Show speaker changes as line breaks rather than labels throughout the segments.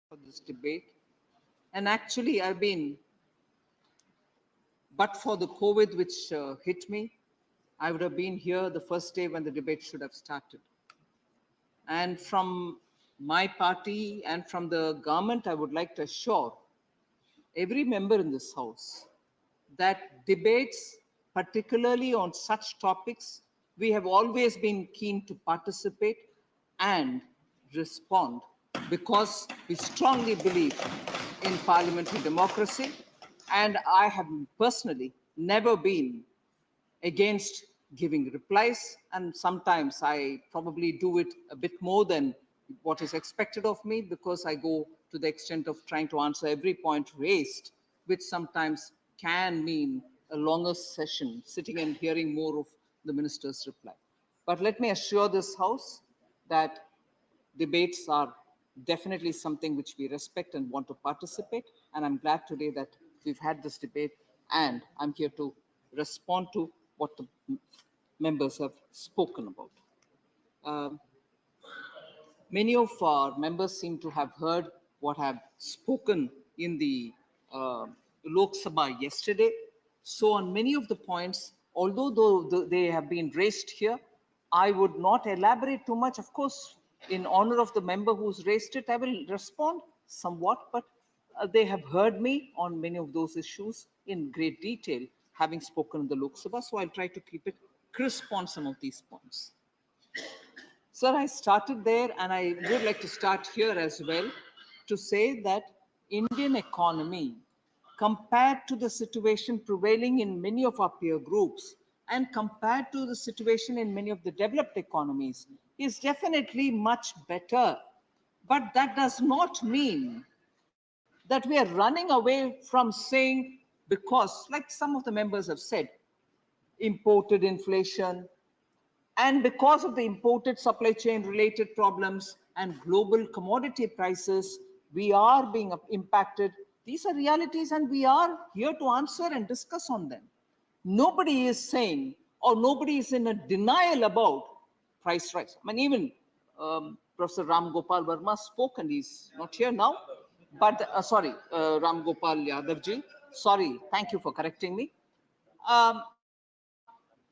for this debate. And actually, but for the COVID which hit me, I would have been here the first day when the debate should have started. And from my party and from the government, I would like to assure every member in this House that debates, particularly on such topics, we have always been keen to participate and respond because we strongly believe in parliamentary democracy. And I have personally never been against giving replies, and sometimes I probably do it a bit more than what is expected of me because I go to the extent of trying to answer every point raised, which sometimes can mean a longer session, sitting and hearing more of the minister's reply. But let me assure this House that debates are definitely something which we respect and want to participate. And I'm glad today that we've had this debate, and I'm here to respond to what the members have spoken about. Many of our members seem to have heard what I've spoken in the Lok Sabha yesterday. So on many of the points, although they have been raised here, I would not elaborate too much. Of course, in honor of the member who's raised it, I will respond somewhat, but they have heard me on many of those issues in great detail, having spoken in the Lok Sabha, so I'll try to keep it crisp on some of these points. Sir, I started there, and I would like to start here as well to say that Indian economy, compared to the situation prevailing in many of our peer groups and compared to the situation in many of the developed economies, is definitely much better. But that does not mean that we are running away from saying, because, like some of the members have said, imported inflation, and because of the imported supply chain related problems and global commodity prices, we are being impacted. These are realities, and we are here to answer and discuss on them. Nobody is saying, or nobody is in a denial about price rise. I mean, even Professor Ram Gopal Verma spoke, and he's not here now. But Ram Gopal Yadav ji, sorry, thank you for correcting me.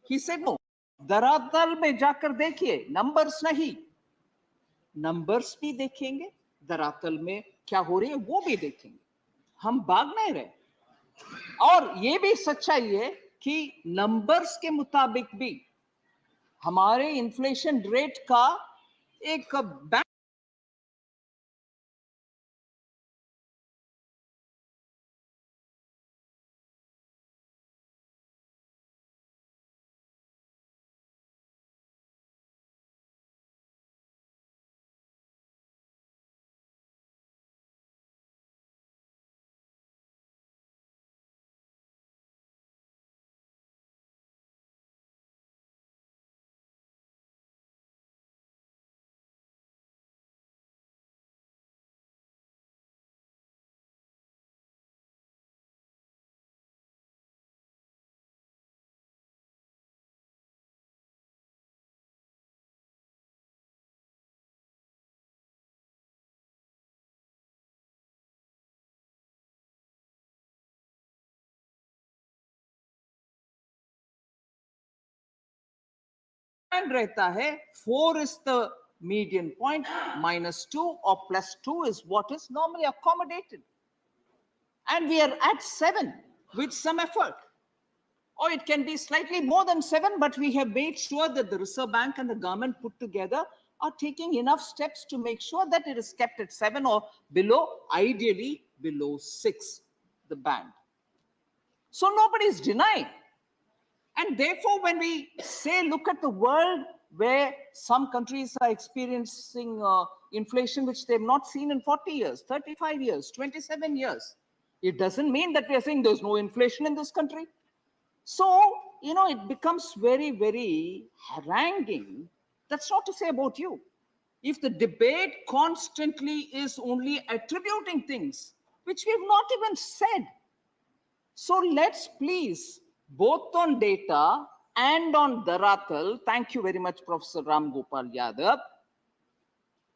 He said, no, धरातल में जाकर देखिए, numbers नहीं, numbers भी देखेंगे, धरातल में क्या हो रही है वो भी देखेंगे, हम भाग नहीं रहे. और ये भी सच्चाई है कि numbers के मुताबिक भी हमारे inflation rate का एक बैंक रहता है 4 is the median point, -2 or +2 is what is normally accommodated, and we are at 7 with some effort, or it can be slightly more than 7, but we have made sure that the Reserve Bank and the government put together are taking enough steps to make sure that it is kept at 7 or below, ideally below 6, the band. So nobody is denying. And therefore, when we say, look at the world where some countries are experiencing inflation which they've not seen in 40 years, 35 years, 27 years, it doesn't mean that we are saying there's no inflation in this country. So, it becomes very, very haranguing. That's not to say about you. If the debate constantly is only attributing things which we have not even said. So let's please, both on data and on Dharatal, thank you very much, Professor Ram Gopal Yadav,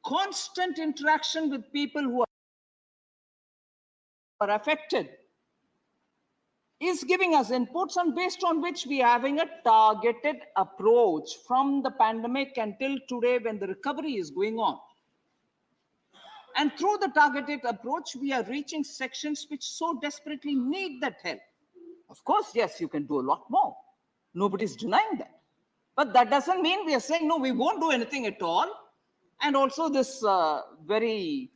constant interaction with people who are affected is giving us inputs, and based on which we are having a targeted approach from the pandemic until today when the recovery is going on. And through the targeted approach, we are reaching sections which so desperately need that help. Of course, yes, you can do a lot more. Nobody's denying that. But that doesn't mean we are saying, no, we won't do anything at all. And also this very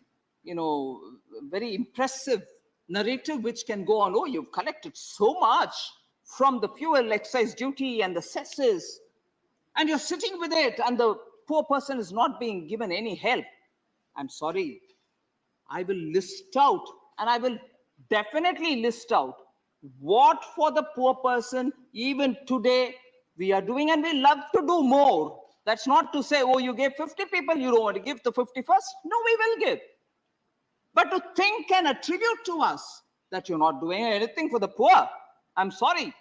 impressive narrative which can go on, oh, you've collected so much from the fuel excise duty and the cesses, and you're sitting with it, and the poor person is not being given any help. I'm sorry. I will list out, and I will definitely list out what for the poor person even today we are doing, and we love to do more. That's not to say, oh, you gave 50 people, you don't want to give the 51st. No, we will give. But to think and attribute to us that you're not doing anything for the poor, I'm sorry.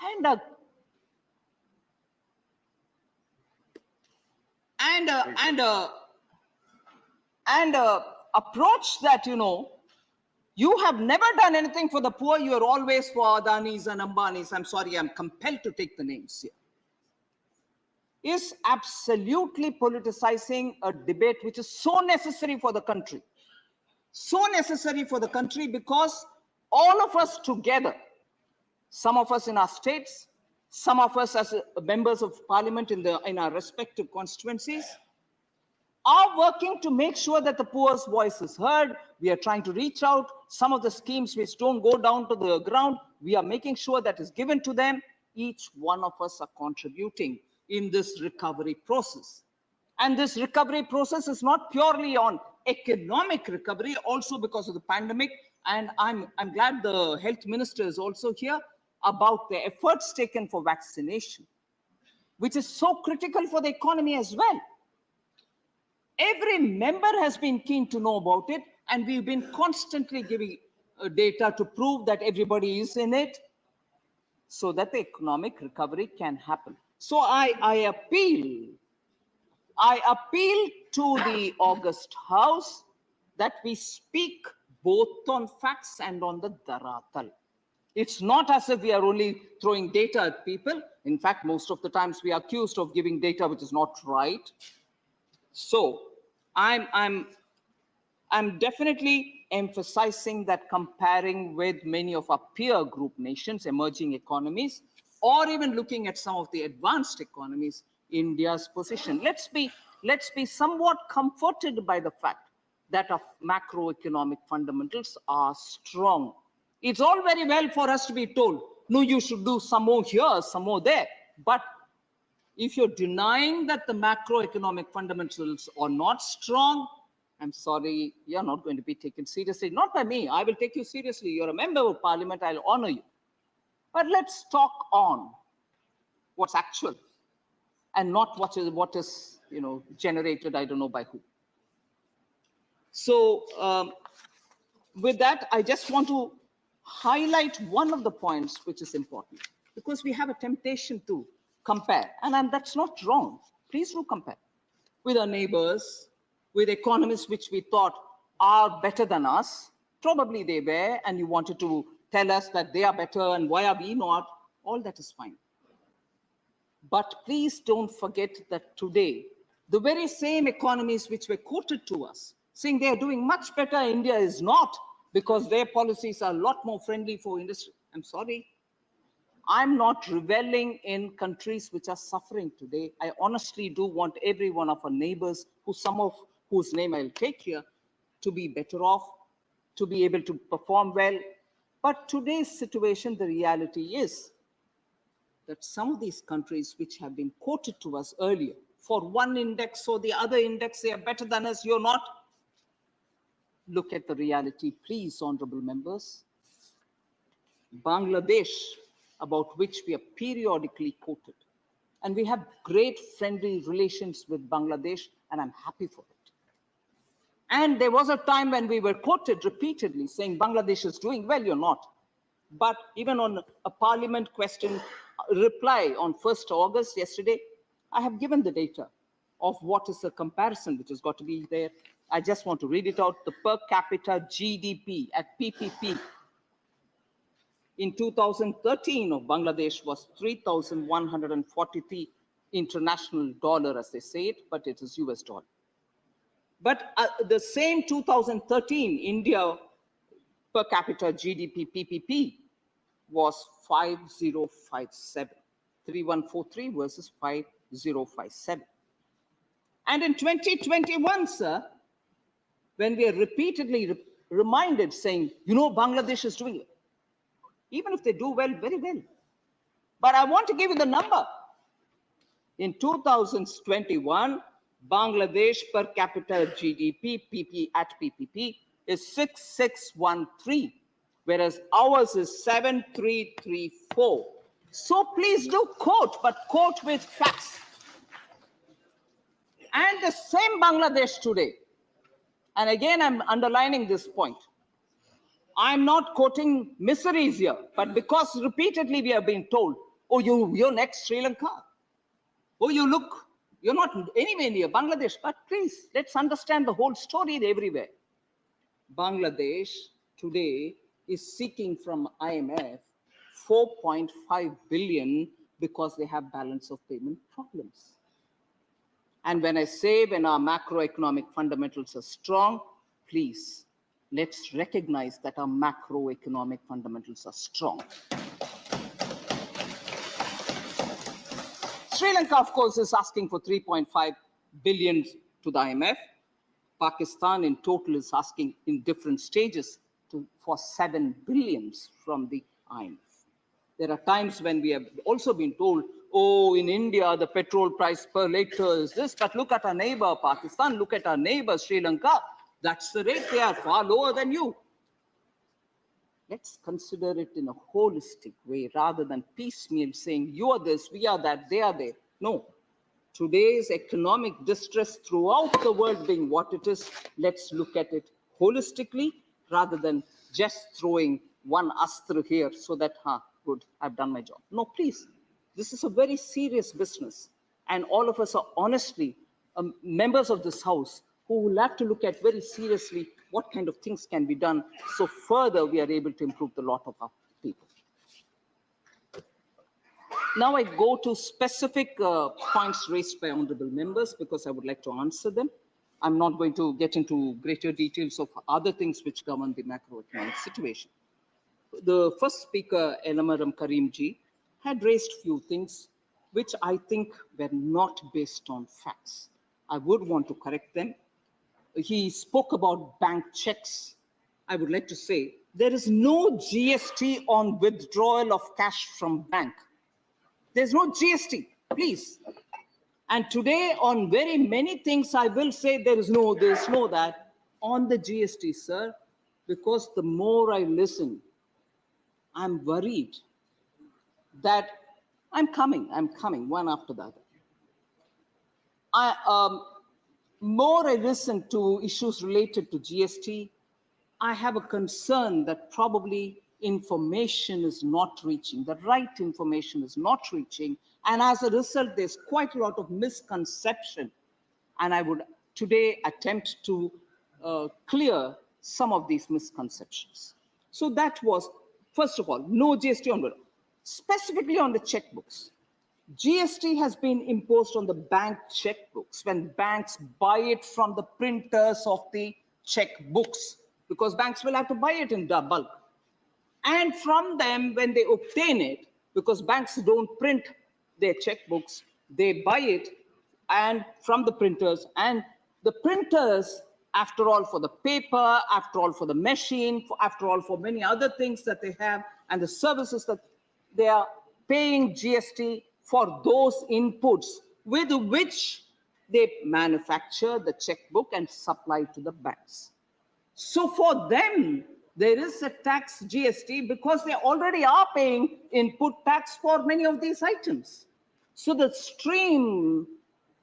And approach that, you have never done anything for the poor, you are always for Adanis and Ambanis. I'm sorry, I'm compelled to take the names here. Is absolutely politicizing a debate which is so necessary for the country. So necessary for the country because all of us together, some of us in our states, some of us as members of parliament in our respective constituencies, are working to make sure that the poor's voice is heard. We are trying to reach out. Some of the schemes which don't go down to the ground, we are making sure that is given to them. Each one of us are contributing in this recovery process. And this recovery process is not purely on economic recovery, also because of the pandemic. And I'm glad the health minister is also here about the efforts taken for vaccination, which is so critical for the economy as well. Every member has been keen to know about it, and we've been constantly giving data to prove that everybody is in it so that the economic recovery can happen. So I appeal to the August House that we speak both on facts and on the daratal. It's not as if we are only throwing data at people. In fact, most of the times we are accused of giving data which is not right. So I'm definitely emphasizing that comparing with many of our peer group nations, emerging economies, or even looking at some of the advanced economies, India's position. Let's be somewhat comforted by the fact that our macroeconomic fundamentals are strong. It's all very well for us to be told, no, you should do some more here, some more there. But if you're denying that the macroeconomic fundamentals are not strong, I'm sorry, you're not going to be taken seriously. Not by me. I will take you seriously. You're a member of parliament. I'll honor you. But let's talk on what's actual and not what is generated, I don't know by who. So with that, I just want to highlight one of the points which is important, because we have a temptation to compare, and that's not wrong. Please do compare with our neighbors, with economists which we thought are better than us. Probably they were, and you wanted to tell us that they are better and why are we not. All that is fine. But please don't forget that today, the very same economies which were quoted to us, saying they are doing much better, India is not, because their policies are a lot more friendly for industry. I'm sorry. I'm not reveling in countries which are suffering today. I honestly do want every one of our neighbors, some of whose name I'll take here, to be better off, to be able to perform well. But today's situation, the reality is that some of these countries which have been quoted to us earlier, for one index or the other index, they are better than us, you're not. Look at the reality, please, honorable members. Bangladesh, about which we are periodically quoted. And we have great friendly relations with Bangladesh, and I'm happy for it. And there was a time when we were quoted repeatedly saying Bangladesh is doing well, you're not. But even on a parliament question reply on 1st August yesterday, I have given the data of what is the comparison which has got to be there. I just want to read it out. The per capita GDP at PPP in 2013 of Bangladesh was 3,143 international dollar, as they say it, but it is US dollar. But the same 2013 India per capita GDP PPP was 5057, 3143 versus 5057. And in 2021, sir, when we are repeatedly reminded saying, you know, Bangladesh is doing it, even if they do well, very well. But I want to give you the number. In 2021, Bangladesh per capita GDP PP at PPP is 6613, whereas ours is 7334. So please do quote, but quote with facts. And the same Bangladesh today, and again I'm underlining this point, I'm not quoting miseries here, but because repeatedly we have been told, oh, you're next Sri Lanka. Oh, you're not anywhere near Bangladesh, but please, let's understand the whole story everywhere. Bangladesh today is seeking from IMF 4.5 billion because they have balance of payment problems. And when I say when our macroeconomic fundamentals are strong, please, let's recognize that our macroeconomic fundamentals are strong. Sri Lanka, of course, is asking for 3.5 billion to the IMF. Pakistan in total is asking in different stages for 7 billion from the IMF. There are times when we have also been told, oh, in India, the petrol price per liter is this, but look at our neighbor, Pakistan, look at our neighbor, Sri Lanka. That's the rate. They are far lower than you. Let's consider it in a holistic way rather than piecemeal saying you are this, we are that, they are there. No. Today's economic distress throughout the world being what it is, let's look at it holistically rather than just throwing one astra here so that, good, I've done my job. No, please. This is a very serious business. And all of us are honestly members of this house who will have to look at very seriously what kind of things can be done so further we are able to improve the lot of our people. Now I go to specific points raised by honorable members because I would like to answer them. I'm not going to get into greater details of other things which govern the macroeconomic situation. The first speaker, Elamaram Karimji, had raised few things which I think were not based on facts. I would want to correct them. He spoke about bank checks. I would like to say there is no GST on withdrawal of cash from bank. There's no GST, please. And today on very many things, I will say there's no that on the GST, sir, because the more I listen, I'm worried that I'm coming one after the other. More I listen to issues related to GST, I have a concern that probably information is not reaching, the right information is not reaching, and as a result, there's quite a lot of misconception. And I would today attempt to clear some of these misconceptions. So that was, first of all, no GST on withdrawal. Specifically on the checkbooks. GST has been imposed on the bank checkbooks when banks buy it from the printers of the checkbooks, because banks will have to buy it in bulk. And from them, when they obtain it, because banks don't print their checkbooks, they buy it and from the printers, and the printers, after all, for the paper, after all, for the machine, after all, for many other things that they have, and the services that they are paying GST for those inputs with which they manufacture the checkbook and supply to the banks. So for them, there is a tax GST because they already are paying input tax for many of these items. So the stream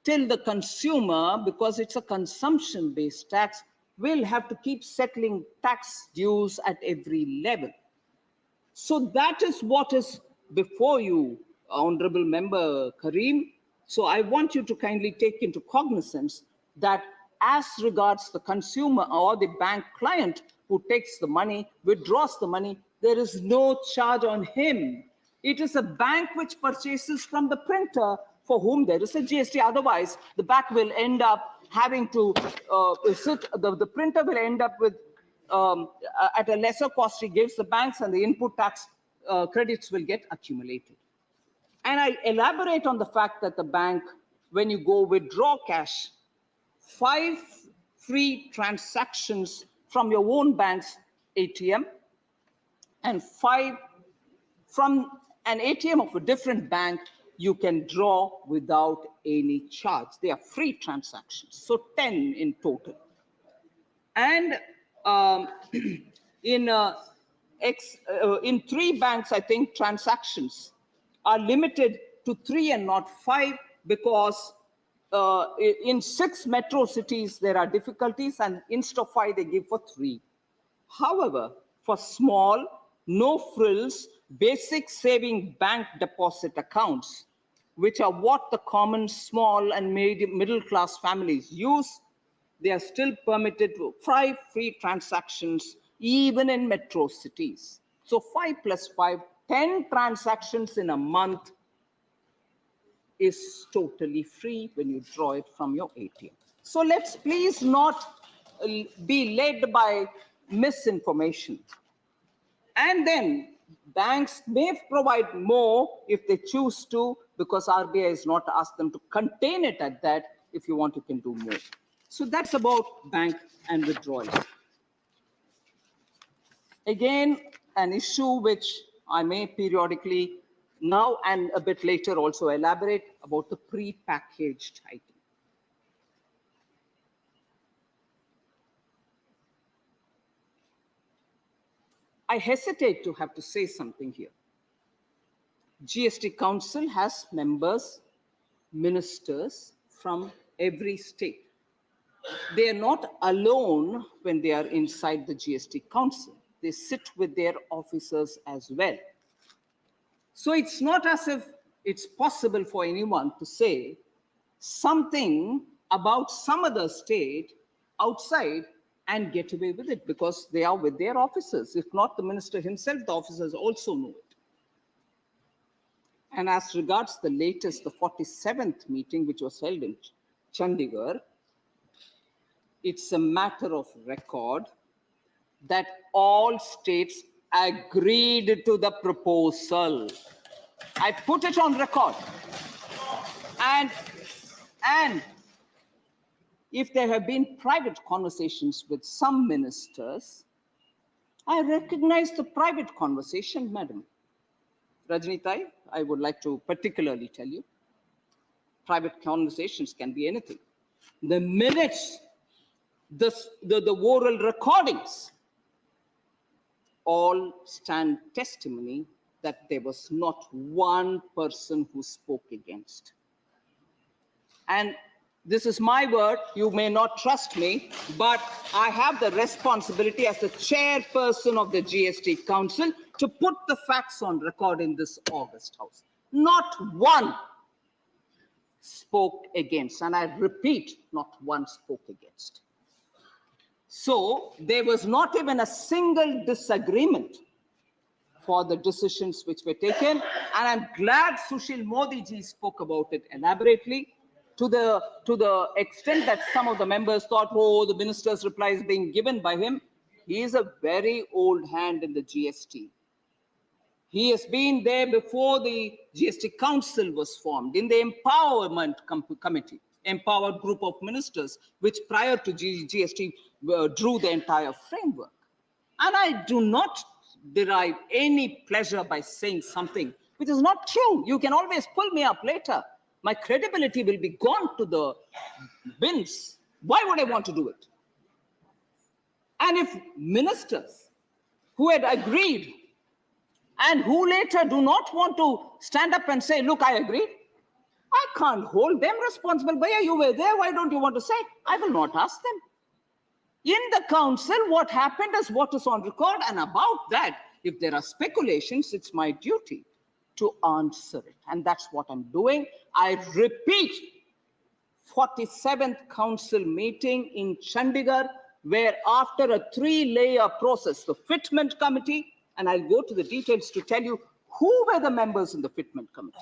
till the consumer, because it's a consumption-based tax, will have to keep settling tax dues at every level. So that is what is before you, Honorable Member Karim. So I want you to kindly take into cognizance that as regards the consumer or the bank client who takes the money, withdraws the money, there is no charge on him. It is a bank which purchases from the printer for whom there is a GST. Otherwise, the bank will end up having to the printer will end up with at a lesser cost he gives the banks, and the input tax credits will get accumulated. And I elaborate on the fact that the bank, when you go withdraw cash, 5 free transactions from your own bank's ATM and 5 from an ATM of a different bank, you can draw without any charge. They are free transactions, so 10 in total. And in 3 banks, I think transactions are limited to 3 and not 5, because in 6 metro cities there are difficulties, and instead of 5 they give for 3. However, for small, no frills, basic saving bank deposit accounts, which are what the common small and middle class families use, they are still permitted to 5 free transactions even in metro cities. So 5 plus 5, 10 transactions in a month is totally free when you draw it from your ATM. So let's please not be led by misinformation. And then banks may provide more if they choose to, because RBI has not asked them to contain it at that. If you want, you can do more. So that's about bank and withdrawals. Again, an issue which I may periodically now and a bit later also elaborate about the pre-packaged item. I hesitate to have to say something here. GST Council has members, ministers from every state. They are not alone when they are inside the GST Council. They sit with their officers as well. So it's not as if it's possible for anyone to say something about some other state outside and get away with it, because they are with their officers. If not the minister himself, the officers also know it. And as regards the latest, the 47th meeting, which was held in Chandigarh, it's a matter of record that all states agreed to the proposal. I put it on record. And if there have been private conversations with some ministers, I recognize the private conversation, madam. Rajnitai, I would like to particularly tell you, private conversations can be anything. The minutes, the oral recordings, all stand testimony that there was not one person who spoke against. And this is my word, you may not trust me, but I have the responsibility as the chairperson of the GST Council to put the facts on record in this August House. Not one spoke against, and I repeat, not one spoke against. So there was not even a single disagreement for the decisions which were taken, and I'm glad Sushil Modi ji spoke about it elaborately, to the extent that some of the members thought, oh, the minister's reply is being given by him. He is a very old hand in the GST. He has been there before the GST Council was formed, in the Empowerment Committee, empowered group of ministers, which prior to GST drew the entire framework. And I do not derive any pleasure by saying something which is not true. You can always pull me up later. My credibility will be gone to the winds. Why would I want to do it? And if ministers who had agreed and who later do not want to stand up and say, look, I agreed, I can't hold them responsible. Bhaiya, you were there, why don't you want to say? I will not ask them. In the council, what happened is what is on record, and about that, if there are speculations, it's my duty to answer it. And that's what I'm doing. I repeat, 47th council meeting in Chandigarh, where after a 3-layer process, the Fitment Committee, and I'll go to the details to tell you who were the members in the Fitment Committee.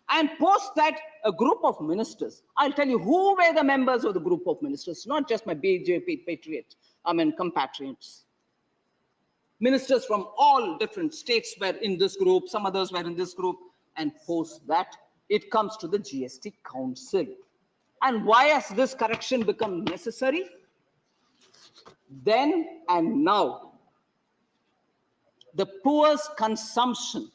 And post that, a group of ministers. I'll tell you who were the members of the group of ministers, not just my BJP compatriots. Ministers from all different states were in this group, some others were in this group, and post that, it comes to the GST Council. And why has this correction become necessary? Then and now, the poor's consumption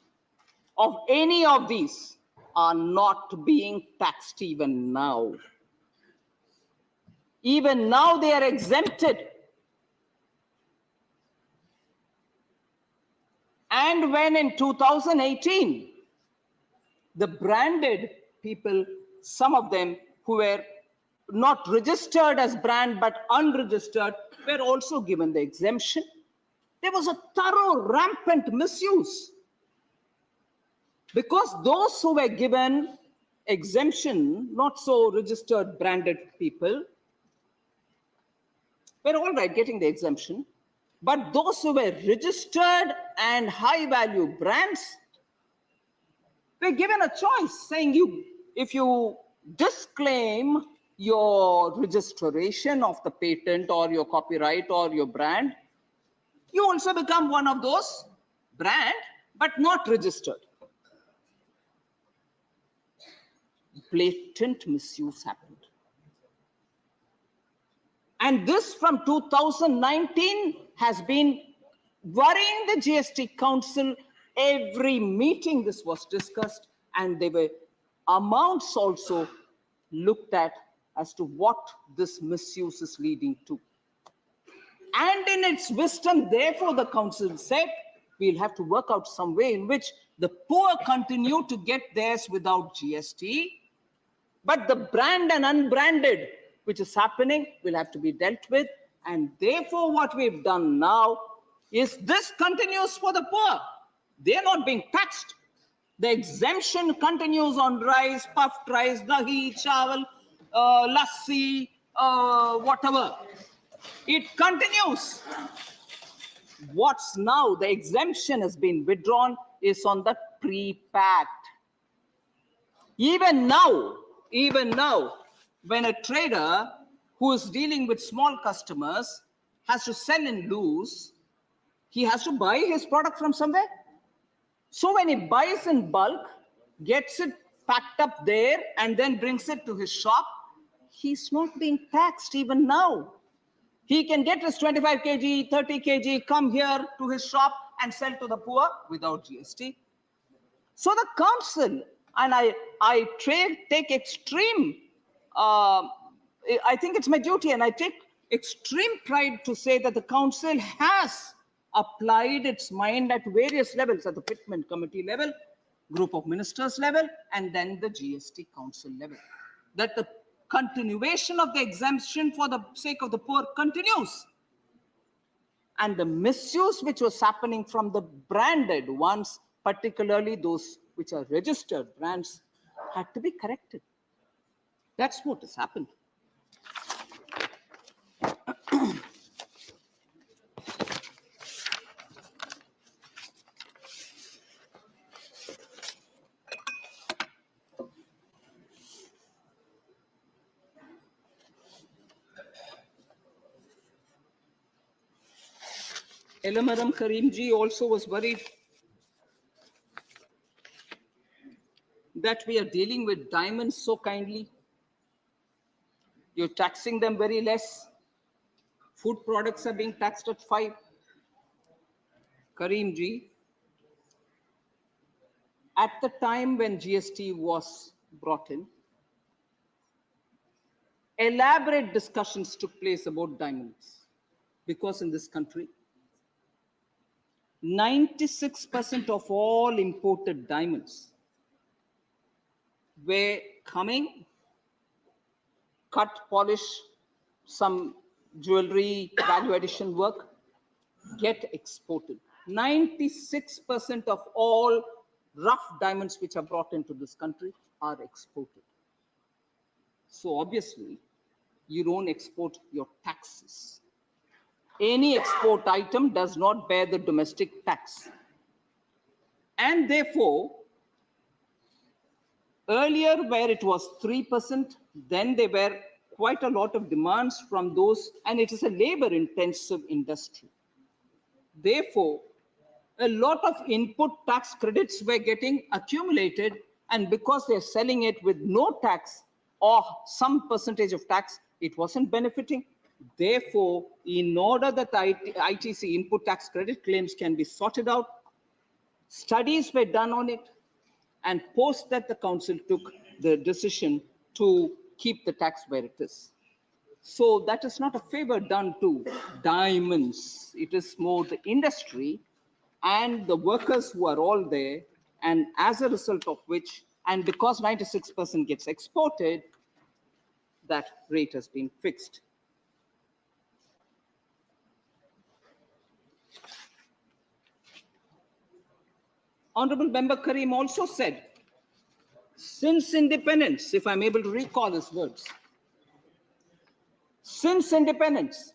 of any of these are not being taxed even now. Even now they are exempted. And when in 2018, the branded people, some of them who were not registered as brand but unregistered, were also given the exemption. There was a thorough, rampant misuse. Because those who were given exemption, not so registered branded people, were all right getting the exemption. But those who were registered and high-value brands were given a choice, saying if you disclaim your registration of the patent or your copyright or your brand, you also become one of those brand, but not registered. Blatant misuse happened. And this from 2019 has been worrying the GST Council. Every meeting this was discussed, and there were amounts also looked at as to what this misuse is leading to. And in its wisdom, therefore, the council said, we'll have to work out some way in which the poor continue to get theirs without GST, but the brand and unbranded, which is happening, will have to be dealt with. And therefore, what we've done now is this continues for the poor. They're not being taxed. The exemption continues on rice, puffed rice, dahi, chawal, lassi, whatever. It continues. What's now, the exemption has been withdrawn, is on the pre-packed. Even now, when a trader who is dealing with small customers has to sell in loose, he has to buy his product from somewhere. So when he buys in bulk, gets it packed up there, and then brings it to his shop, he's not being taxed even now. He can get his 25 kg, 30 kg, come here to his shop and sell to the poor without GST. So the council, and I take extreme, I think it's my duty, and I take extreme pride to say that the council has applied its mind at various levels, at the Fitment Committee level, group of ministers level, and then the GST Council level, that the continuation of the exemption for the sake of the poor continues. And the misuse which was happening from the branded ones, particularly those which are registered brands, had to be corrected. That's what has happened. Elamaram Karimji also was worried that we are dealing with diamonds so kindly. You're taxing them very less. Food products are being taxed at 5. Karimji, at the time when GST was brought in, elaborate discussions took place about diamonds, because in this country, 96% of all imported diamonds were coming, cut, polish, some jewelry, value addition work, get exported. 96% of all rough diamonds which are brought into this country are exported. So obviously, you don't export your taxes. Any export item does not bear the domestic tax. And therefore, earlier where it was 3%, then there were quite a lot of demands from those, and it is a labor-intensive industry. Therefore, a lot of input tax credits were getting accumulated, and because they're selling it with no tax or some percentage of tax, it wasn't benefiting. Therefore, in order that ITC input tax credit claims can be sorted out, studies were done on it, and post that the council took the decision to keep the tax where it is. So that is not a favor done to diamonds. It is more the industry and the workers who are all there, and as a result of which, and because 96% gets exported, that rate has been fixed. Honorable Member Karim also said, since independence, if I'm able to recall his words, since independence,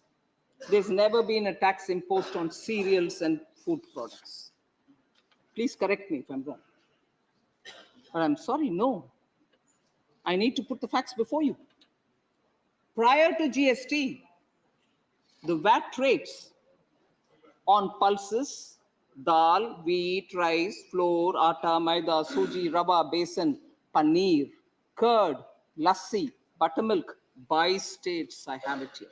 there's never been a tax imposed on cereals and food products. Please correct me if I'm wrong. But I'm sorry, no. I need to put the facts before you. Prior to GST, the VAT rates on pulses, dal, wheat, rice, flour, atta, maida, suji, rava, besan, paneer, curd, lassi, buttermilk, by states, I have it here.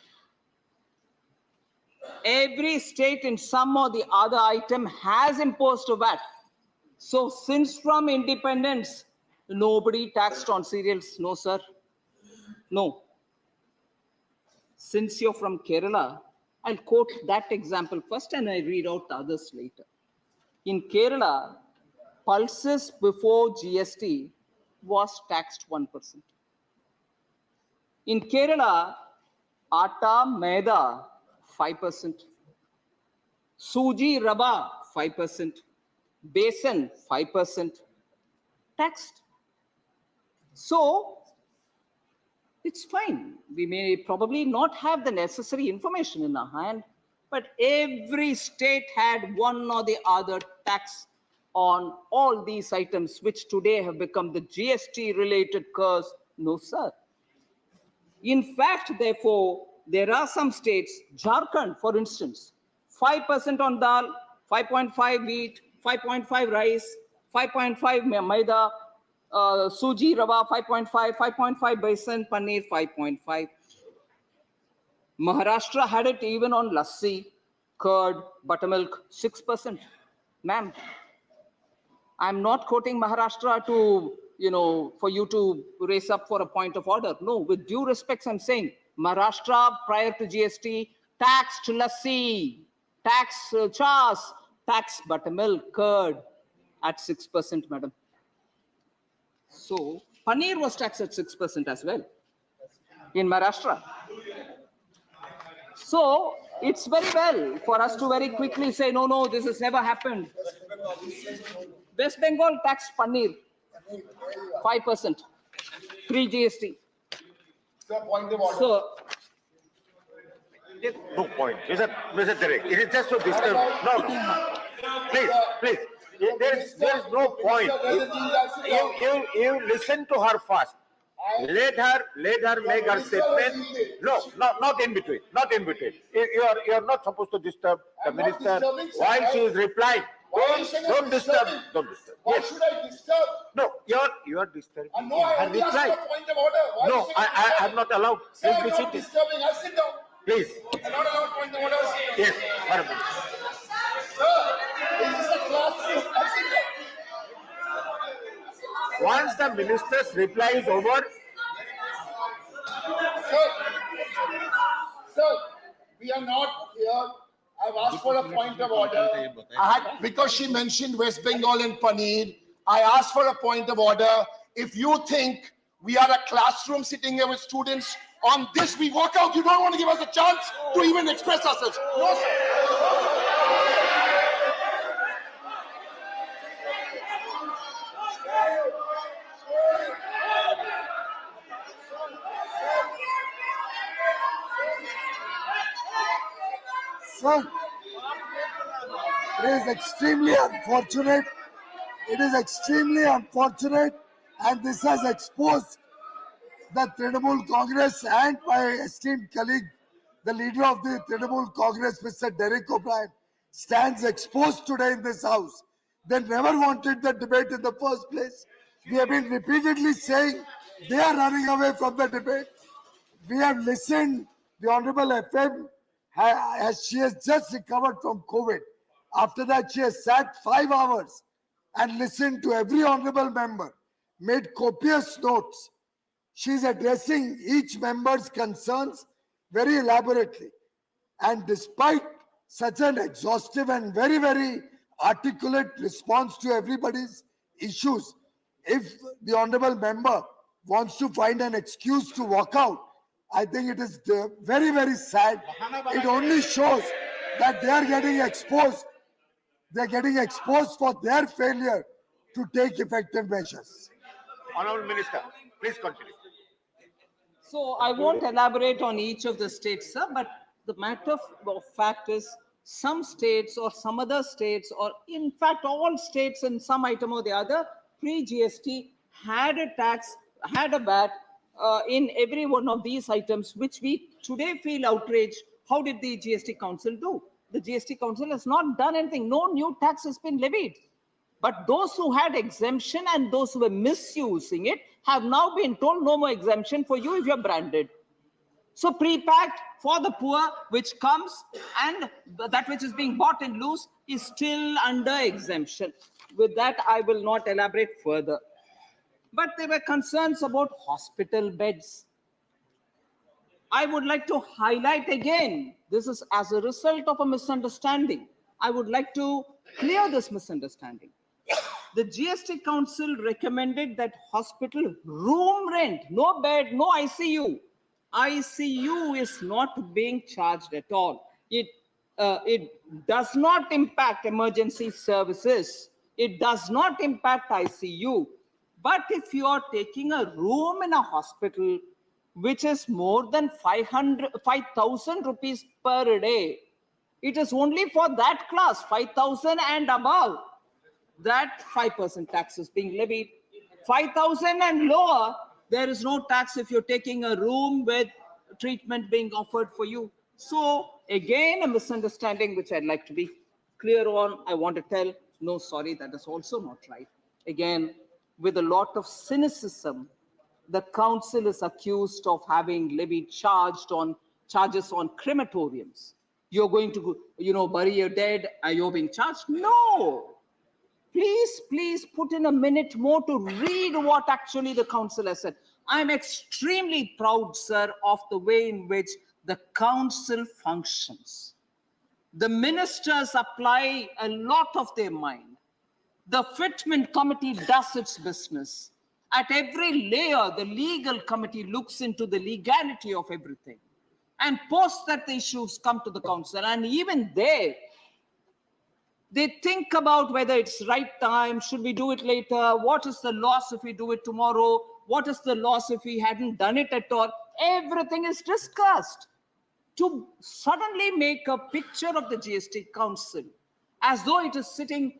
Every state in some or the other item has imposed a VAT. So since from independence, nobody taxed on cereals. No, sir. No. Since you're from Kerala, I'll quote that example first and I read out the others later. In Kerala, pulses before GST was taxed 1%. In Kerala, atta, maida, 5%. Suji, rava, 5%. Besan, 5%. Taxed. So, it's fine. We may probably not have the necessary information in our hand, but every state had one or the other tax on all these items, which today have become the GST-related curse. No, sir. In fact, therefore, there are some states, Jharkhand, for instance, 5% on dal, 5.5 wheat, 5.5 rice, 5.5 maida, suji, rava, 5.5, 5.5 besan, paneer, 5.5. Maharashtra had it even on lassi, curd, buttermilk, 6%. Ma'am, I'm not quoting Maharashtra to, for you to raise up for a point of order. No, with due respect, I'm saying Maharashtra prior to GST taxed lassi, taxed chas, taxed buttermilk, curd at 6%, madam. So paneer was taxed at 6% as well in Maharashtra. So it's very well for us to very quickly say, no, this has never happened. West Bengal taxed paneer 5%, pre-GST. So,
no point. Mr. Derek, it is just to disturb. No, please. There is no point. You listen to her first. Let her make her statement. No, not in between. Not in between. You are not supposed to disturb the minister while she is replying. Don't disturb. Don't disturb.
Why should I disturb?
No, you are disturbing.
No, I
her
only asked
reply.
for a point of order. Why
No, I am not allowed.
Sir,
Please
I'm
be
not
seated.
disturbing. I'll sit down.
Please.
I'm not allowed point of order.
Yes, madam.
Sir, this is a classroom. I'll sit down.
Once the minister's reply is over,
Sir, we are not here. I've asked for a point of order. Because she mentioned West Bengal and Paneer, I asked for a point of order. If you think we are a classroom sitting here with students, on this we walk out. You don't want to give us a chance to even express ourselves. No, sir.
Sir, it is extremely unfortunate. It is extremely unfortunate, and this has exposed the Trinamool Congress and my esteemed colleague, the leader of the Trinamool Congress, Mr. Derek O'Brien, stands exposed today in this house. They never wanted the debate in the first place. We have been repeatedly saying they are running away from the debate. We have listened. The Honorable FM, she has just recovered from COVID. After that, she has sat 5 hours and listened to every honorable member, made copious notes. She is addressing each member's concerns very elaborately. And despite such an exhaustive and very, very articulate response to everybody's issues, if the honorable member wants to find an excuse to walk out, I think it is very, very sad. It only shows that they are getting exposed. They're getting exposed for their failure to take effective measures.
Honorable Minister, please continue.
So I won't elaborate on each of the states, sir, but the matter of fact is some states or some other states, or in fact all states in some item or the other, pre-GST had a tax, had a VAT in every one of these items, which we today feel outraged. How did the GST Council do? The GST Council has not done anything. No new tax has been levied. But those who had exemption and those who were misusing it have now been told no more exemption for you if you're branded. So pre-packed for the poor, which comes, and that which is being bought in loose is still under exemption. With that, I will not elaborate further. But there were concerns about hospital beds. I would like to highlight again, this is as a result of a misunderstanding. I would like to clear this misunderstanding. The GST Council recommended that hospital room rent, no bed, no ICU. ICU is not being charged at all. It does not impact emergency services. It does not impact ICU. But if you are taking a room in a hospital, which is more than 5,000 rupees per day, it is only for that class, 5,000 and above, that 5% tax is being levied. 5,000 and lower, there is no tax if you're taking a room with treatment being offered for you. So again, a misunderstanding which I'd like to be clear on. I want to tell, no, sorry, that is also not right. Again, with a lot of cynicism, the council is accused of having levied charges on crematoriums. You're going to, bury your dead, and you're being charged? No. Please put in a minute more to read what actually the council has said. I'm extremely proud, sir, of the way in which the council functions. The ministers apply a lot of their mind. The Fitment Committee does its business. At every layer, the legal committee looks into the legality of everything. And post that the issues come to the council. And even there, they think about whether it's right time, should we do it later, what is the loss if we do it tomorrow, what is the loss if we hadn't done it at all. Everything is discussed. To suddenly make a picture of the GST Council as though it is sitting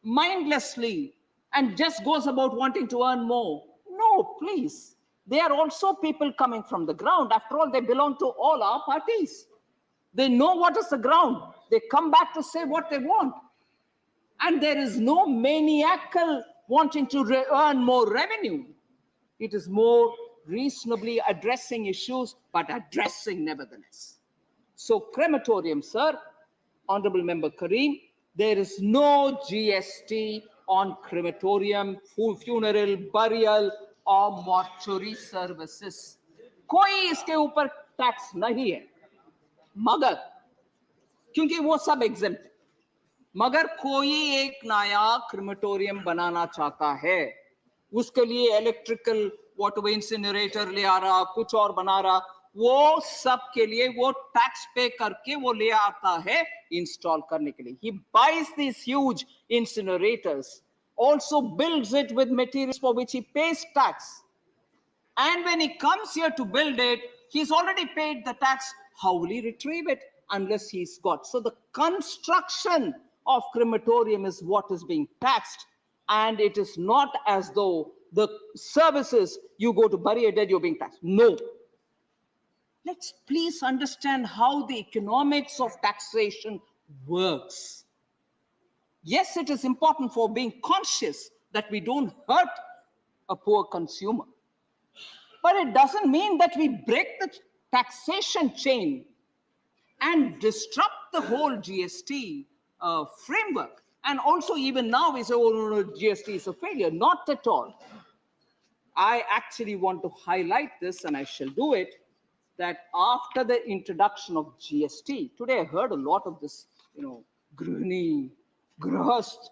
mindlessly and just goes about wanting to earn more. No, please. They are also people coming from the ground. After all, they belong to all our parties. They know what is the ground. They come back to say what they want. And there is no maniacal wanting to earn more revenue. It is more reasonably addressing issues, but addressing nevertheless. So crematorium, sir, Honorable Member Kareem, there is no GST on crematorium, funeral, burial or mortuary services. कोई इसके ऊपर tax नहीं है, मगर क्योंकि वो सब exempt है, मगर कोई एक नया क्रेमेटोरियम बनाना चाहता है, उसके लिए इलेक्ट्रिकल वाटर इंसिनरेटर ले आ रहा, कुछ और बना रहा, वो सब के लिए वो टैक्स पे करके वो ले आता है इंस्टॉल करने के लिए. He buys these huge incinerators, also builds it with materials for which he pays tax. And when he comes here to build it, he's already paid the tax. How will he retrieve it? unless he's got. So the construction of crematorium is what is being taxed, and it is not as though the services, you go to bury a dead, you're being taxed. No. Let's please understand how the economics of taxation works. Yes, it is important for being conscious that we don't hurt a poor consumer. But it doesn't mean that we break the taxation chain and disrupt the whole GST framework. And also even now we say, oh, no, GST is a failure. Not at all. I actually want to highlight this, and I shall do it, that after the introduction of GST, today I heard a lot of this, Grihani, Grahast.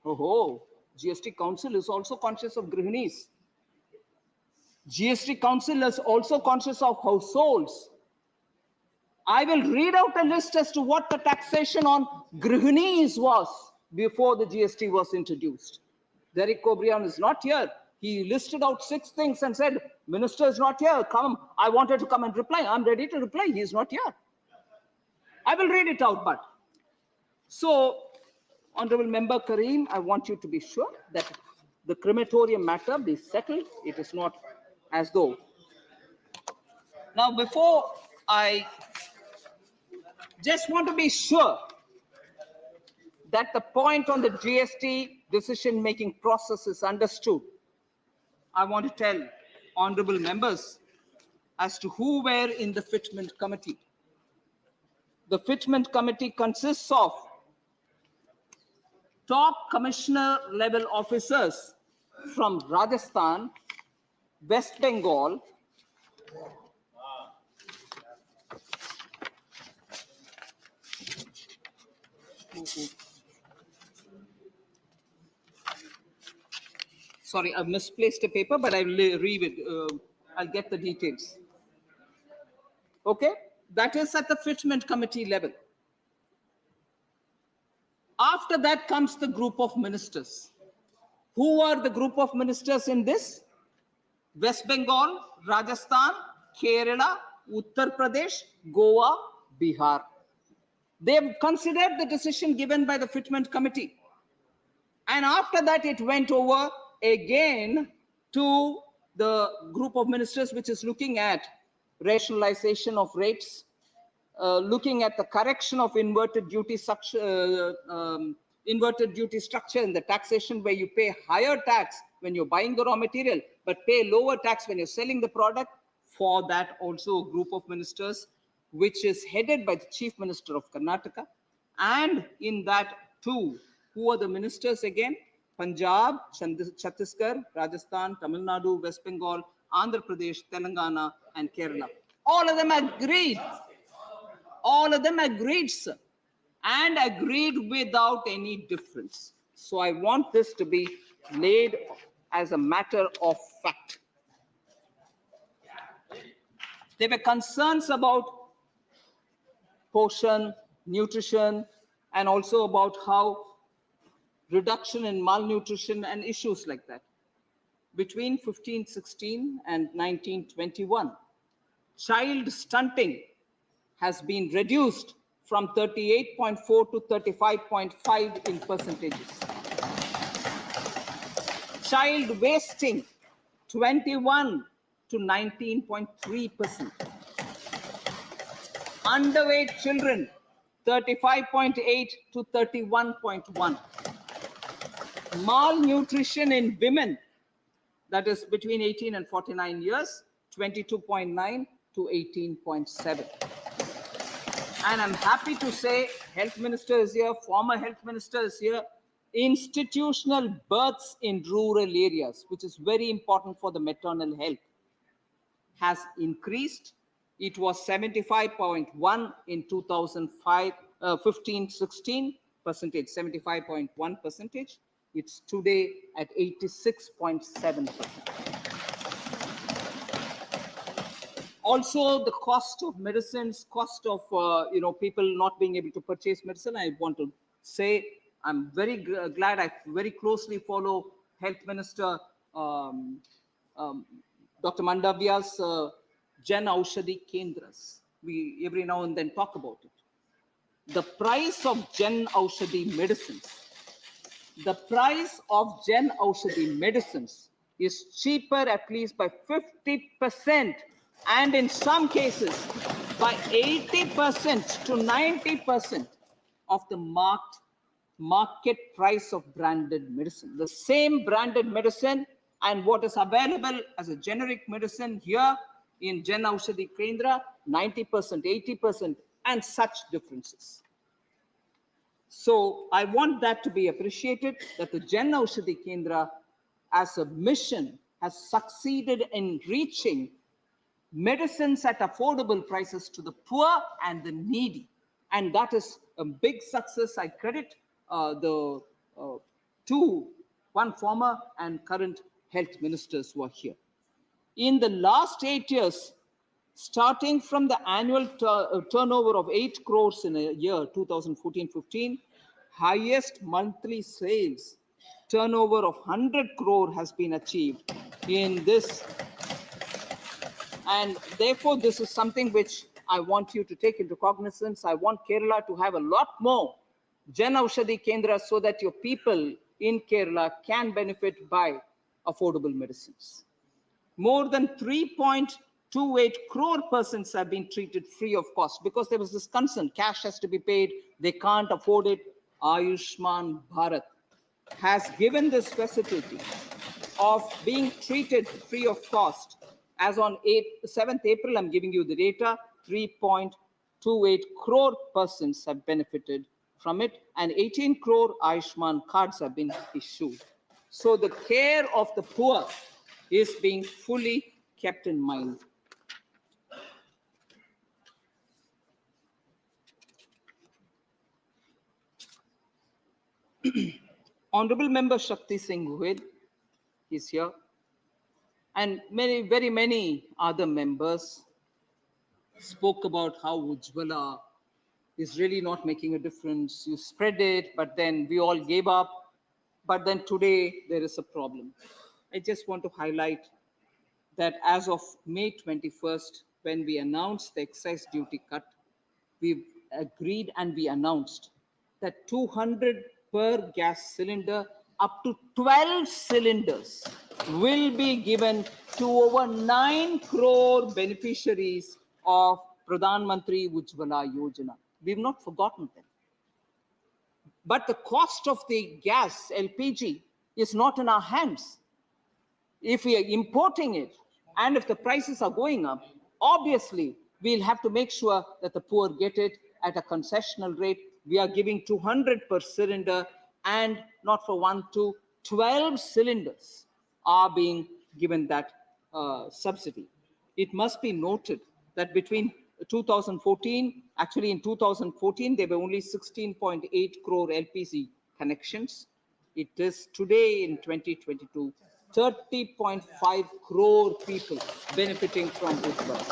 Oh, GST Council is also conscious of Grihanis. GST Council is also conscious of households. I will read out a list as to what the taxation on Grihanis was before the GST was introduced. Derek O'Brien is not here. He listed out 6 things and said, Minister is not here. Come, I wanted to come and reply. I'm ready to reply. He is not here. I will read it out, but. So, Honorable Member Karim, I want you to be sure that the crematorium matter be settled. It is not as though. Now, before I just want to be sure that the point on the GST decision-making process is understood, I want to tell honorable members as to who were in the Fitment Committee. The Fitment Committee consists of top commissioner level officers from Rajasthan, West Bengal, sorry, I've misplaced a paper, but I will read it. I'll get the details. Okay, that is at the Fitment Committee level. After that comes the group of ministers. Who are the group of ministers in this? West Bengal, Rajasthan, Kerala, Uttar Pradesh, Goa, Bihar. They have considered the decision given by the Fitment Committee. And after that, it went over again to the group of ministers, which is looking at rationalization of rates, looking at the correction of inverted duty structure in the taxation, where you pay higher tax when you're buying the raw material, but pay lower tax when you're selling the product. For that also a group of ministers, which is headed by the Chief Minister of Karnataka. And in that too, who are the ministers again? Punjab, Chhattisgarh, Rajasthan, Tamil Nadu, West Bengal, Andhra Pradesh, Telangana, and Kerala. All of them agreed. All of them agreed, sir, and agreed without any difference. So I want this to be laid as a matter of fact. There were concerns about portion, nutrition, and also about how reduction in malnutrition and issues like that. Between 1516 and 1921, child stunting has been reduced from 38.4 to 35.5 in percentages. Child wasting, 21 to 19.3%. Underweight children, 35.8 to 31.1. Malnutrition in women, that is between 18 and 49 years, 22.9 to 18.7. And I'm happy to say Health Minister is here, former Health Minister is here. Institutional births in rural areas, which is very important for the maternal health, has increased. It was 75.1 in 2005, 15-16 percentage, 75.1 percentage. It's today at 86.7%. Also, the cost of medicines, cost of people not being able to purchase medicine. I want to say I'm very glad. I very closely follow Health Minister Dr. Mandavya's Jan Aushadhi Kendras, we every now and then talk about it. The price of Jan Aushadhi medicines, the price of Jan Aushadhi medicines is cheaper at least by 50%, and in some cases by 80% to 90% of the market price of branded medicine. The same branded medicine and what is available as a generic medicine here in Jan Aushadhi Kendra, 90%, 80%, and such differences. So I want that to be appreciated, that the Jan Aushadhi Kendra as a mission has succeeded in reaching medicines at affordable prices to the poor and the needy. And that is a big success. I credit the one former and current health ministers who are here. In the last 8 years, starting from the annual turnover of 8 crores in a year, 2014-15, highest monthly sales turnover of 100 crore has been achieved in this. And therefore, this is something which I want you to take into cognizance. I want Kerala to have a lot more Jan Aushadhi Kendras so that your people in Kerala can benefit by affordable medicines. More than 3.28 crore persons have been treated free of cost because there was this concern, cash has to be paid, they can't afford it. Ayushman Bharat has given this facility of being treated free of cost. As on 7th April, I'm giving you the data, 3.28 crore persons have benefited from it, and 18 crore Ayushman cards have been issued. So the care of the poor is being fully kept in mind. Honorable Member Shakti Singh Gohil is here, and very many other members spoke about how Withdrawal is really not making a difference. You spread it, but then we all gave up. But then today there is a problem. I just want to highlight that as of May 21st, when we announced the excise duty cut, we agreed and we announced that 200 per gas cylinder up to 12 cylinders will be given to over 9 crore beneficiaries of Pradhan Mantri Ujjwala Yojana. We've not forgotten them. But the cost of the gas, LPG, is not in our hands. If we are importing it and if the prices are going up, obviously we'll have to make sure that the poor get it at a concessional rate. We are giving 200 per cylinder, and not for 1, 2, 12 cylinders are being given that subsidy. It must be noted that between 2014, actually in 2014, there were only 16.8 crore LPG connections. It is today in 2022, 30.5 crore people benefiting from Withdrawal.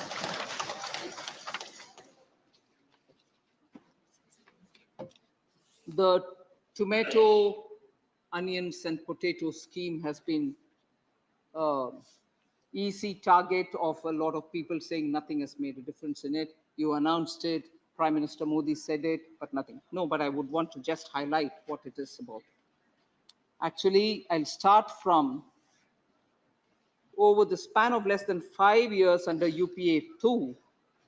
The tomato, onions, and potato scheme has been easy target of a lot of people saying nothing has made a difference in it. You announced it, Prime Minister Modi said it, but nothing. No, but I would want to just highlight what it is about. Actually, I'll start from over the span of less than 5 years under UPA 2,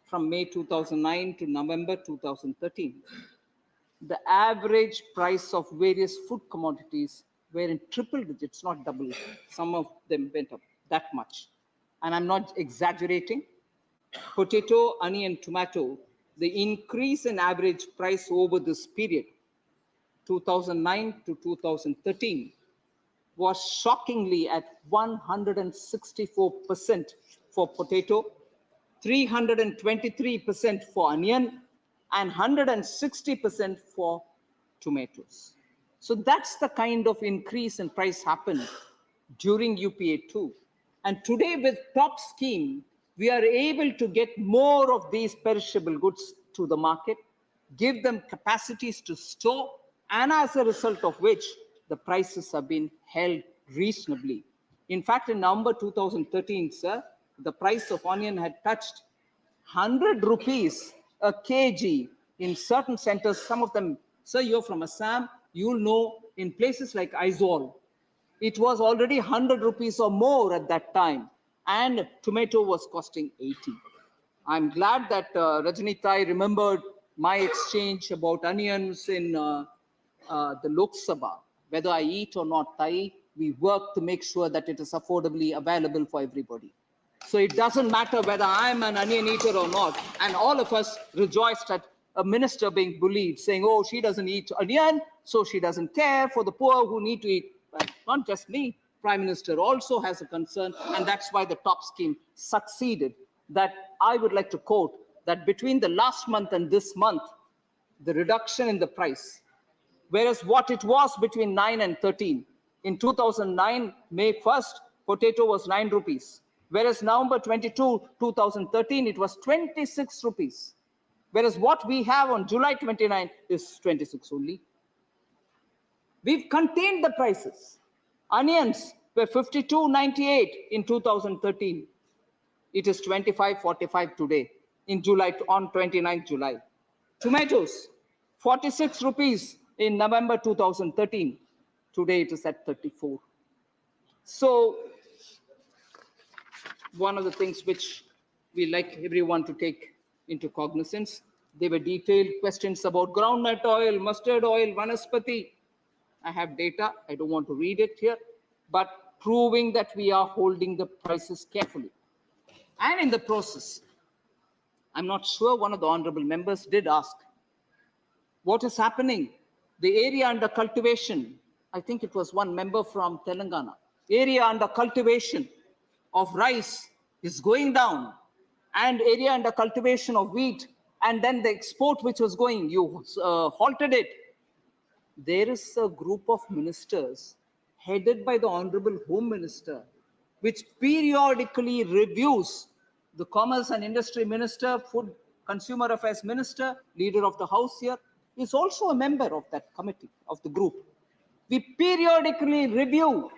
from May 2009 to November 2013. The average price of various food commodities were in triple digits, not double. Some of them went up that much. And I'm not exaggerating. Potato, onion, tomato, the increase in average price over this period, 2009 to 2013, was shockingly at 164% for potato, 323% for onion, and 160% for tomatoes. So that's the kind of increase in price happened during UPA 2. And today with top scheme, we are able to get more of these perishable goods to the market, give them capacities to store, and as a result of which the prices have been held reasonably. In fact, in November 2013, sir, the price of onion had touched 100 rupees a kg in certain centers, some of them, sir, you're from Assam, you'll know in places like Aizawl, it was already 100 rupees or more at that time, and tomato was costing 80. I'm glad that Rajni Tai remembered my exchange about onions in the Lok Sabha. Whether I eat or not, Tai, we work to make sure that it is affordably available for everybody. So it doesn't matter whether I'm an onion eater or not. And all of us rejoiced at a minister being bullied, saying, oh, she doesn't eat onion, so she doesn't care for the poor who need to eat. But not just me, Prime Minister also has a concern, and that's why the top scheme succeeded. That I would like to quote that between the last month and this month, the reduction in the price, whereas what it was between 9 and 13, in 2009, May 1st, potato was 9 rupees. Whereas November 22, 2013, it was 26 rupees. Whereas what we have on July 29 is 26 only. We've contained the prices. Onions were 52.98 in 2013. It is 25.45 today in July, on 29th July. Tomatoes, 46 rupees in November 2013. Today it is at 34. So one of the things which we like everyone to take into cognizance, there were detailed questions about groundnut oil, mustard oil, vanaspati. I have data, I don't want to read it here, but proving that we are holding the prices carefully. And in the process, I'm not sure, one of the honorable members did ask, what is happening? The area under cultivation, I think it was one member from Telangana, area under cultivation of rice is going down, and area under cultivation of wheat, and then the export which was going, you halted it. There is a group of ministers headed by the Honorable Home Minister, which periodically reviews the Commerce and Industry Minister, Food Consumer Affairs Minister, Leader of the House here, is also a member of that committee, of the group. We periodically review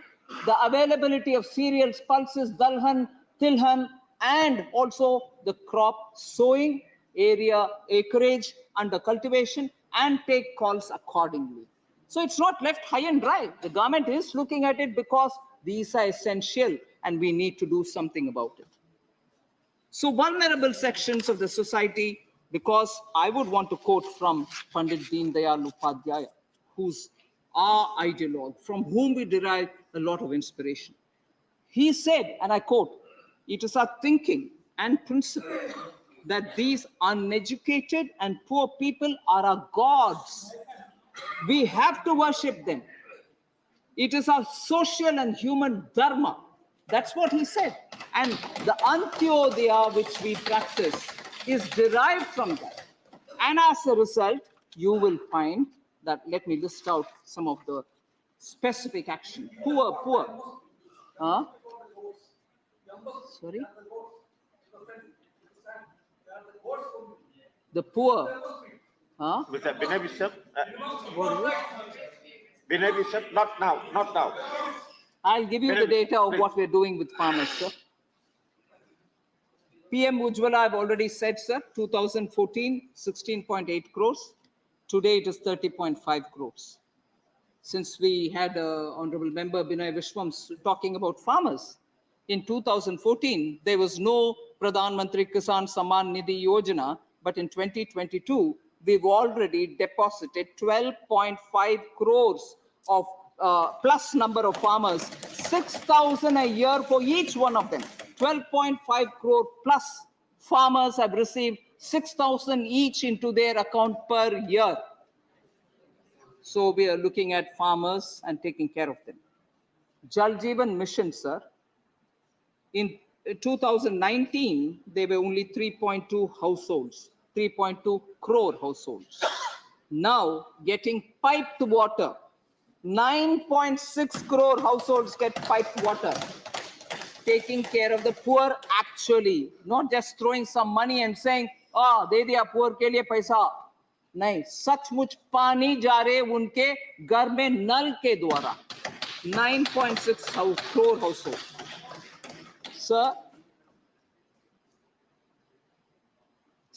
the availability of cereals, pulses, dalhan, tilhan, and also the crop sowing, area, acreage under cultivation, and take calls accordingly. So it's not left high and dry. The government is looking at it because these are essential and we need to do something about it. So vulnerable sections of the society, because I would want to quote from Pandit Deen Dayal Upadhyaya, who's our ideologue, from whom we derive a lot of inspiration. He said, and I quote, "It is our thinking and principle that these uneducated and poor people are our gods. We have to worship them. It is our social and human dharma." That's what he said. And the Antyodaya which we practice is derived from that. And as a result, you will find that, let me list out some of the specific action. Poor. Sorry? The poor.
Mr. Binay Bishop,
What is it?
Binay Bishop, not now.
I'll give you the data of what we're doing with farmers, sir. PM Ujjwala, I've already said, sir, 2014, 16.8 crores. Today it is 30.5 crores. Since we had Honorable Member Binay Vishwam talking about farmers, in 2014, there was no Pradhan Mantri Kisan Samman Nidhi Yojana, but in 2022, we've already deposited 12.5 crores of plus number of farmers, 6,000 a year for each one of them. 12.5 crore plus farmers have received 6,000 each into their account per year. So we are looking at farmers and taking care of them. Jal Jeevan Mission, sir. In 2019, there were only 3.2 households, 3.2 crore households. Now getting piped water, 9.6 crore households get piped water. Taking care of the poor actually, not just throwing some money and saying, de diya poor ke liye paisa. नहीं, सचमुच पानी जा रहे उनके घर में नल के द्वारा. 9.6 crore households. Sir,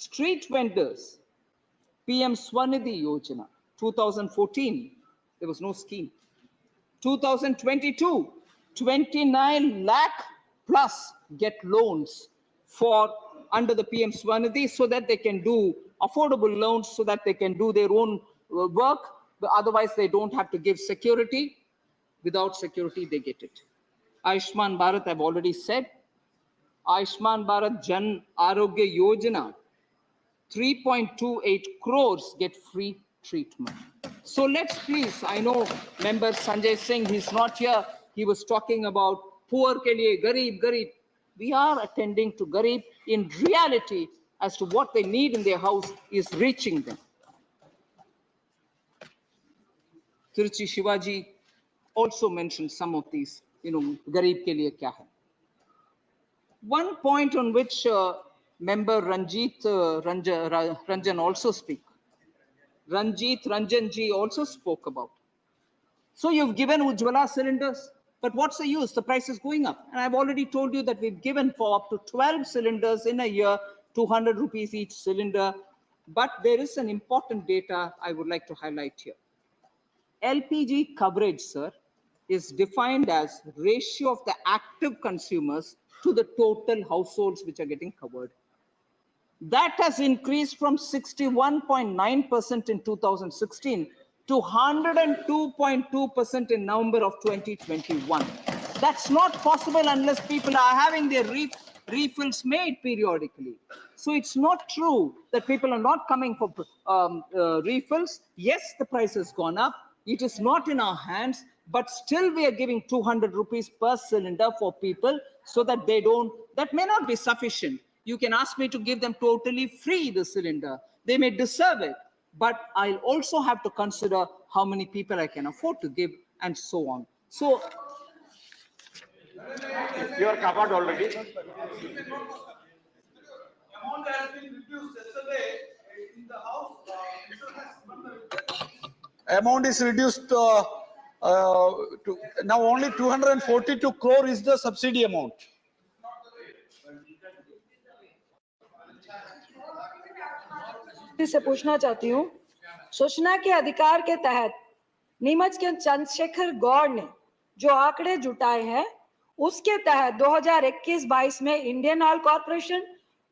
Street vendors, PM Swanidhi Yojana, 2014, there was no scheme. 2022, 29 lakh plus get loans for under the PM Swanidhi so that they can do affordable loans, so that they can do their own work. But otherwise, they don't have to give security. Without security, they get it. Ayushman Bharat, I've already said. Ayushman Bharat Jan Arogya Yojana, 3.28 crores get free treatment. So let's please, I know member Sanjay Singh, he's not here. He was talking about poor ke liye, garib. We are attending to garib. In reality, as to what they need in their house is reaching them. Tiruchi Shivaji also mentioned some of these, garib ke liye kya hai. One point on which member Ranjit Ranjan also speak. Ranjit Ranjanji also spoke about. So you've given Ujjwala cylinders, but what's the use? The price is going up. And I've already told you that we've given for up to 12 cylinders in a year, 200 rupees each cylinder. But there is an important data I would like to highlight here. LPG coverage, sir, is defined as ratio of the active consumers to the total households which are getting covered. That has increased from 61.9% in 2016 to 102.2% in November of 2021. That's not possible unless people are having their refills made periodically. So it's not true that people are not coming for refills. Yes, the price has gone up. It is not in our hands, but still we are giving 200 rupees per cylinder for people so that that may not be sufficient. You can ask me to give them totally free the cylinder. They may deserve it, but I'll also have to consider how many people I can afford to give and so on. So
You are covered already.
Amount has been reduced yesterday in the house.
Amount is reduced to now only 242 crore is the subsidy amount.
से पूछना चाहती हूँ, सूचना के अधिकार के तहत नीमच के चंद्रशेखर गौड़ ने जो आंकड़े जुटाए हैं, उसके तहत 2021-22 में इंडियन ऑयल कॉर्पोरेशन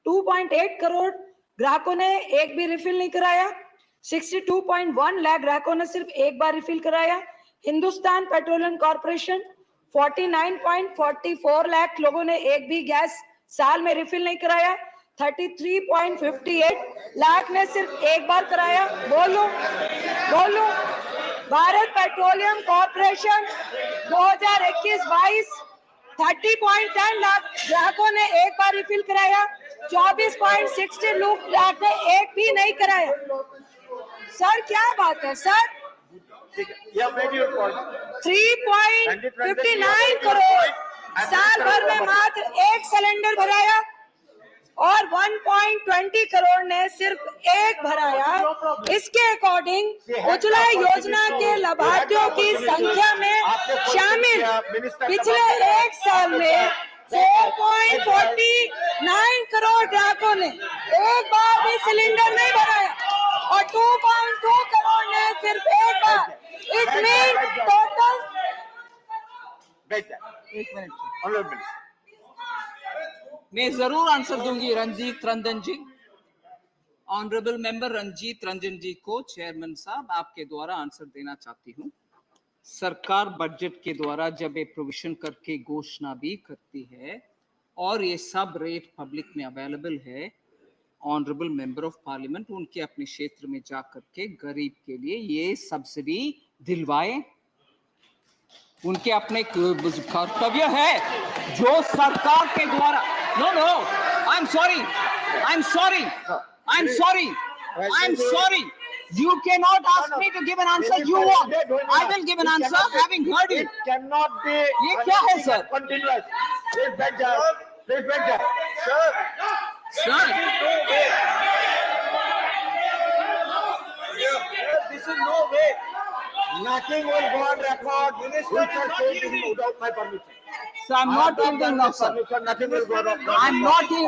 2.8 करोड़ ग्राहकों ने एक भी रिफिल नहीं कराया, 62.1 लाख ग्राहकों ने सिर्फ एक बार रिफिल कराया। हिंदुस्तान पेट्रोलियम कॉर्पोरेशन 49.44 लाख लोगों ने एक भी गैस साल में रिफिल नहीं कराया, 33.58 लाख ने सिर्फ एक बार कराया। बोलो भारत पेट्रोलियम कॉर्पोरेशन 2021-22 30.10 लाख ग्राहकों ने एक बार रिफिल कराया, 24.60 लाख ने एक भी नहीं कराया। सर क्या बात है सर? 3.59 करोड़ साल भर में मात्र एक सिलेंडर भराया और 1.20 करोड़ ने सिर्फ एक भराया। इसके अकॉर्डिंग उज्ज्वला योजना के लाभार्थियों की संख्या में शामिल पिछले एक साल में 4.49 करोड़ ग्राहकों ने एक बार भी सिलेंडर नहीं भराया और 2.2 करोड़ ने सिर्फ एक बार। It mean total.
एक मिनट मैं जरूर आंसर दूंगी रंजीत रंजन जी। ऑनरेबल मेंबर रंजीत रंजन जी को चेयरमैन साहब आपके द्वारा आंसर देना चाहती हूँ। सरकार बजट के द्वारा जब ये प्रोविजन करके घोषणा भी करती है और ये सब रेट पब्लिक में अवेलेबल है, ऑनरेबल मेंबर ऑफ पार्लियामेंट उनके अपने क्षेत्र में जा करके गरीब के लिए ये सब्सिडी दिलवाए। उनके अपने कर्तव्य है जो सरकार के द्वारा। No I am sorry You cannot ask me to give an answer. You want. I will give an answer having heard you.
It cannot be.
ये क्या है sir?
Continuous. Please back down. Please back down.
Sir.
This is no way. Nothing will go on record. Minister saying without my permission.
So I'm not yielding now, sir.
Nothing will go on record.
I'm not yielding.